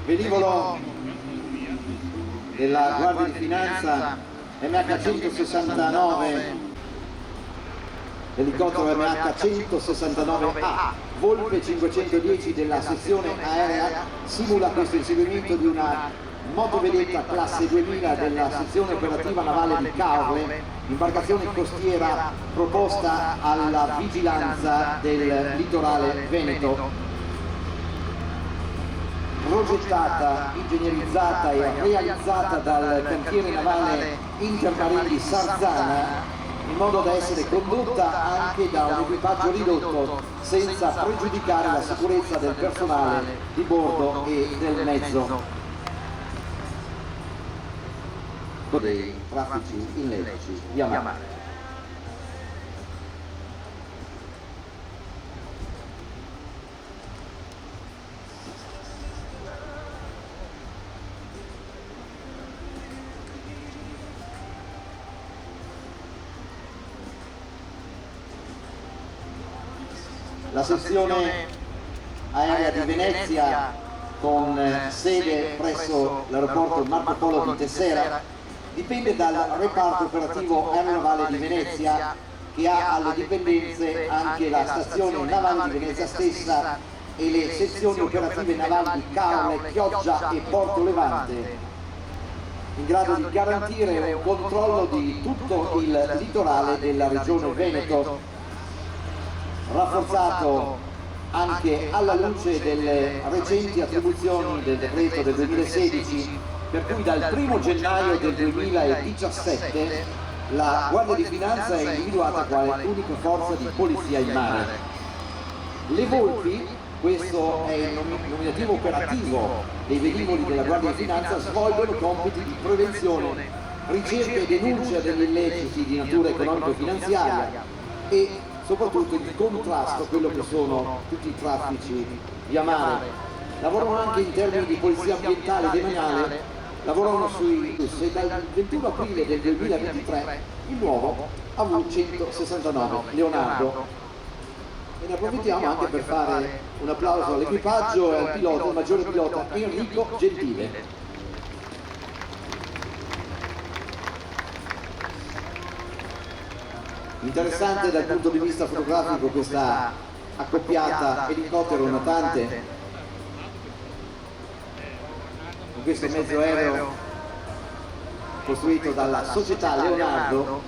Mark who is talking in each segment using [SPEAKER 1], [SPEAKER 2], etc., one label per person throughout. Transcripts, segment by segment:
[SPEAKER 1] velivolo della Guardia di Finanza MH169, elicottero MH169A, Volpe 510 della sezione aerea, simula questo inseguimento di una motovedetta classe 2000 della sezione operativa navale di Caorle, imbarcazione costiera proposta alla vigilanza del litorale veneto. Progettata, ingegnerizzata e realizzata dal cantiere navale Intermarine di Sarzana, in modo da essere condotta anche da un equipaggio ridotto senza pregiudicare la sicurezza del personale di bordo e del mezzo. Dei traffici illeciti via mare. La sezione aerea di Venezia, con sede presso l'aeroporto Marco Polo di Tessera, dipende dal reparto operativo aeronavale di Venezia, che ha alle dipendenze anche la stazione navale di Venezia stessa e le sezioni operative navali di Caorle, Chioggia e Porto Levante, in grado di garantire un controllo di tutto il litorale della regione Veneto, rafforzato anche alla luce delle recenti attribuzioni del decreto del 2016, per cui dal 1° gennaio del 2017 la Guardia di Finanza è individuata quale unica forza di polizia in mare. Le Volpi, questo è il nominativo operativo dei velivoli della Guardia di Finanza, svolgono compiti di prevenzione, ricerca e denuncia degli illeciti di natura economico-finanziaria e soprattutto il contrasto a quello che sono tutti i traffici via mare. Lavorano anche in termini di polizia ambientale e demaniale, lavorano sui bus e dal 21 aprile del 2023 il nuovo AV169 Leonardo. E ne approfittiamo anche per fare un applauso all'equipaggio e al pilota, il maggiore pilota Enrico Gentile. Interessante dal punto di vista fotografico questa accoppiata elicottero-natante con questo mezzo aereo costruito dalla società Leonardo,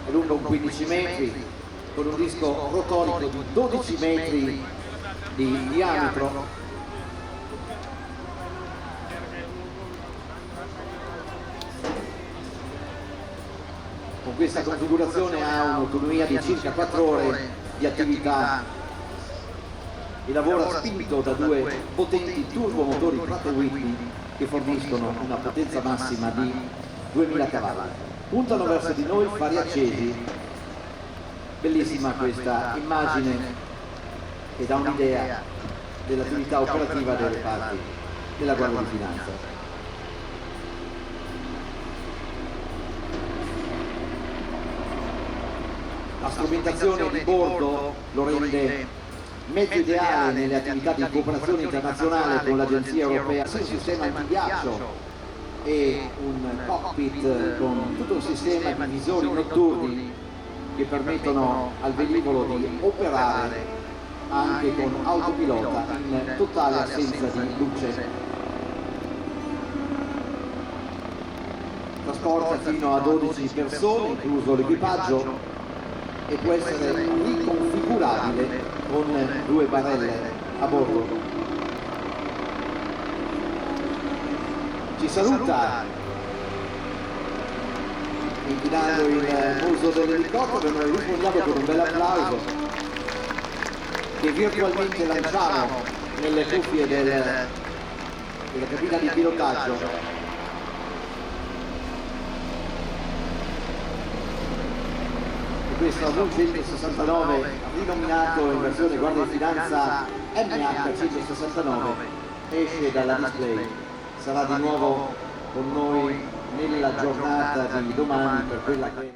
[SPEAKER 1] è lungo un 15 metri, con un disco rotorico di 12 metri di diametro, con questa configurazione ha un'autonomia di circa 4 ore di attività e lavora spinto da 2 potenti turbomotori Pratt & Whitney che forniscono una potenza massima di 2000 cavalli. Puntano verso di noi fari accesi. Bellissima questa immagine che dà un'idea dell'attività operativa dei reparti della Guardia di Finanza. La strumentazione di bordo lo rende mezzo ideale nelle attività di cooperazione internazionale con l'Agenzia Europea, un sistema antighiaccio e un cockpit con tutto un sistema di visori notturni che permettono al velivolo di operare anche con autopilota in totale assenza di luce. Trasporta fino a 12 persone, incluso l'equipaggio, e può essere riconfigurabile con 2 barelle a bordo. Ci saluta inclinando il muso dell'elicottero e noi rispondiamo con un bel applauso che virtualmente lanciamo nelle cuffie della cabina di pilotaggio. Questo AV169, rinominato in versione Guardia di Finanza MH169, esce dalla display, sarà di nuovo con noi nella giornata di domani per quella che